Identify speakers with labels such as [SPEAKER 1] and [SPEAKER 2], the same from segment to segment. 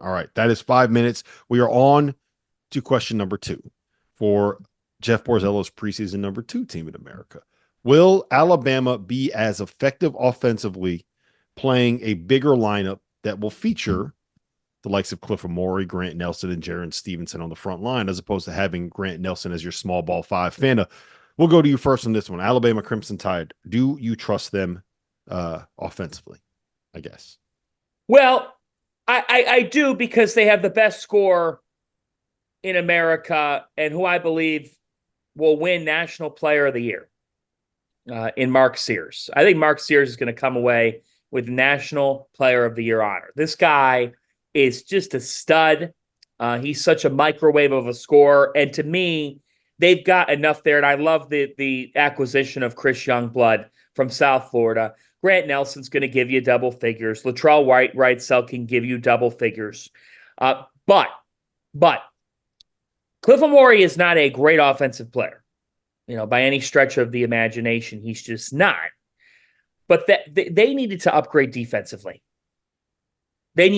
[SPEAKER 1] All right. That is 5 minutes. We are on to question number 2 for Jeff Borzello's preseason number 2 team in America. Will Alabama be as effective offensively playing a bigger lineup that will feature the likes of Cliff Omoruyi, Grant Nelson, and Jaron Stevenson on the front line, as opposed to having Grant Nelson as your small ball 5? Fanta, we'll go to you first on this one. Alabama Crimson Tide. Do you trust them offensively, I guess?
[SPEAKER 2] Well, I do, because they have the best scorer in America and who I believe will win National Player of the Year in Mark Sears. I think Mark Sears is going to come away with National Player of the Year honor. This guy is just a stud. He's such a microwave of a scorer. And to me, they've got enough there. And I love the acquisition of Chris Youngblood from South Florida. Grant Nelson's going to give you double figures. Latrell Wrightsell can give you double figures. But Cliff Omoruyi is not a great offensive player, by any stretch of the imagination. He's just not. But they needed to upgrade defensively. And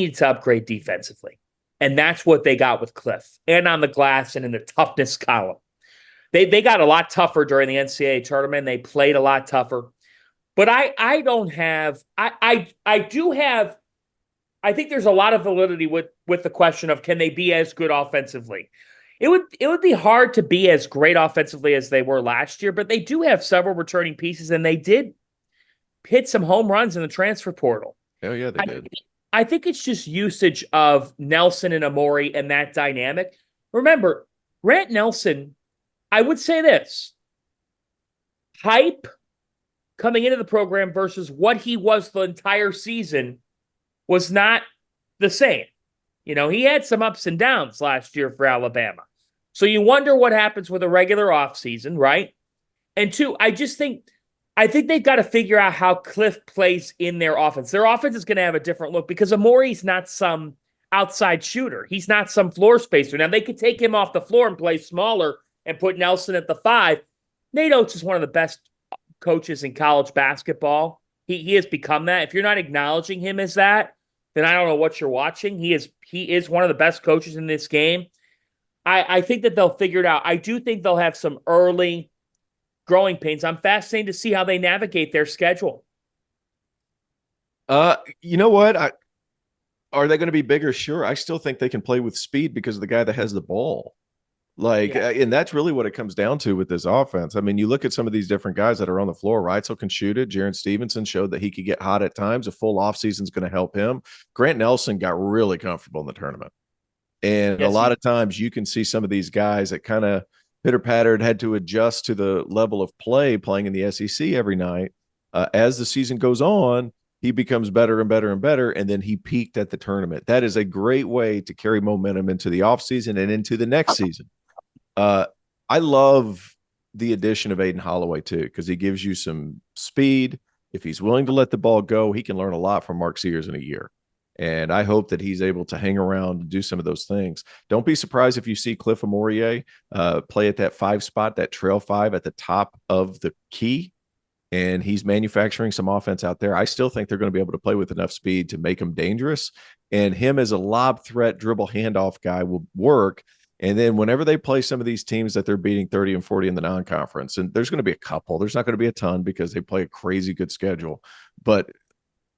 [SPEAKER 2] that's what they got with Cliff, and on the glass and in the toughness column. They got a lot tougher during the NCAA tournament. They played a lot tougher. But I think there's a lot of validity with the question of, can they be as good offensively? It would be hard to be as great offensively as they were last year, but they do have several returning pieces, and they did hit some home runs in the transfer portal.
[SPEAKER 3] Oh, yeah, they did.
[SPEAKER 2] I think it's just usage of Nelson and Omoruyi and that dynamic. Remember, Grant Nelson, I would say this, hype coming into the program versus what he was the entire season was not the same. He had some ups and downs last year for Alabama. So you wonder what happens with a regular offseason, right? And two, I think they've got to figure out how Cliff plays in their offense. Their offense is going to have a different look, because Omoruyi's not some outside shooter. He's not some floor spacer. Now, they could take him off the floor and play smaller and put Nelson at the 5. Nate Oates is one of the best coaches in college basketball. He has become that. If you're not acknowledging him as that, then I don't know what you're watching. He is one of the best coaches in this game. I think that they'll figure it out. I do think they'll have some early growing pains. I'm fascinated to see how they navigate their schedule.
[SPEAKER 3] You know what? Are they going to be bigger? Sure. I still think they can play with speed because of the guy that has the ball. And that's really what it comes down to with this offense. I mean, you look at some of these different guys that are on the floor. Wrightsell can shoot it. Jaron Stevenson showed that he could get hot at times. A full offseason is going to help him. Grant Nelson got really comfortable in the tournament. And a lot of times you can see some of these guys that kind of pitter-pattered, had to adjust to the level of play playing in the SEC every night. As the season goes on, he becomes better and better and better, and then he peaked at the tournament. That is a great way to carry momentum into the offseason and into the next season. I love the addition of Aiden Holloway, too, because he gives you some speed. If he's willing to let the ball go, he can learn a lot from Mark Sears in a year. And I hope that he's able to hang around and do some of those things. Don't be surprised if you see Cliff Omoruyi play at that 5 spot, that trail 5 at the top of the key, and he's manufacturing some offense out there. I still think they're going to be able to play with enough speed to make him dangerous. And him as a lob threat, dribble handoff guy will work. And then whenever they play some of these teams that they're beating 30 and 40 in the non-conference, and there's going to be a couple, there's not going to be a ton because they play a crazy good schedule. But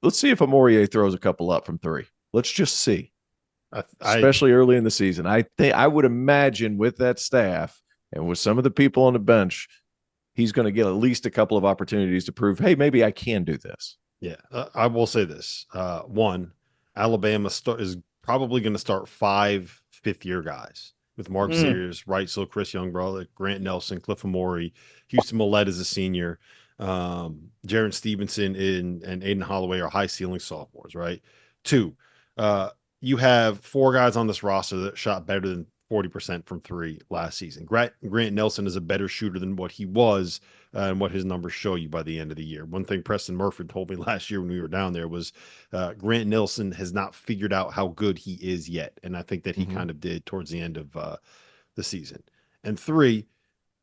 [SPEAKER 3] let's see if Omoruyi throws a couple up from 3. Let's just see, especially early in the season. I would imagine with that staff and with some of the people on the bench, he's going to get at least a couple of opportunities to prove, hey, maybe I can do this.
[SPEAKER 1] Yeah, I will say this. One, Alabama is probably going to start 5 fifth-year guys with Mark Sears, Wrightsell, Chris Youngblood, Grant Nelson, Cliff Omoruyi, Houston Millett is a senior. Jaron Stevenson and Aiden Holloway are high ceiling sophomores, right? 2, you have 4 guys on this roster that shot better than 40% from 3 last season. Grant Nelson is a better shooter than what he was and what his numbers show you by the end of the year. One thing Preston Murphy told me last year when we were down there was Grant Nelson has not figured out how good he is yet. And I think that he kind of did towards the end of the season. And 3,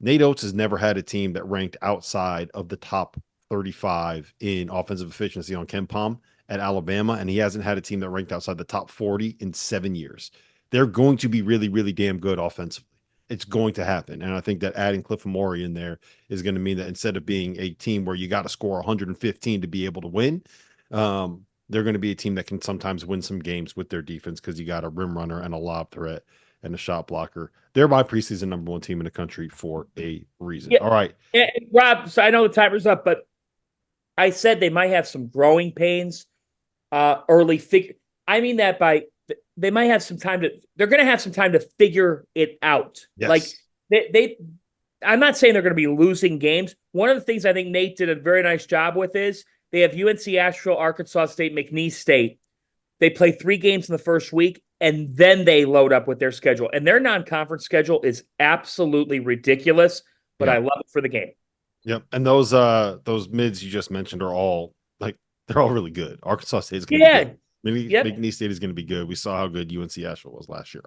[SPEAKER 1] Nate Oates has never had a team that ranked outside of the top 35 in offensive efficiency on KenPom at Alabama, and he hasn't had a team that ranked outside the top 40 in 7 years. They're going to be really, really damn good offensively. It's going to happen. And I think that adding Cliff Omoruyi in there is going to mean that instead of being a team where you got to score 115 to be able to win, they're going to be a team that can sometimes win some games with their defense because you got a rim runner and a lob threat and a shot blocker. They're my preseason number 1 team in the country for a reason. Yeah. All right.
[SPEAKER 2] Rob, so I know the timer's up, but I said they might have some growing pains early. I mean that by they might have some time they're going to have some time to figure it out.
[SPEAKER 1] Yes.
[SPEAKER 2] Like I'm not saying they're going to be losing games. One of the things I think Nate did a very nice job with is they have UNC Asheville, Arkansas State, McNeese State. They play 3 games in the first week, and then they load up with their schedule. And their non-conference schedule is absolutely ridiculous, but I love it for the game.
[SPEAKER 1] Yep. And those mids you just mentioned are all they're all really good. Arkansas State is going to be good. McNeese State is going to be good. We saw how good UNC Asheville was last year.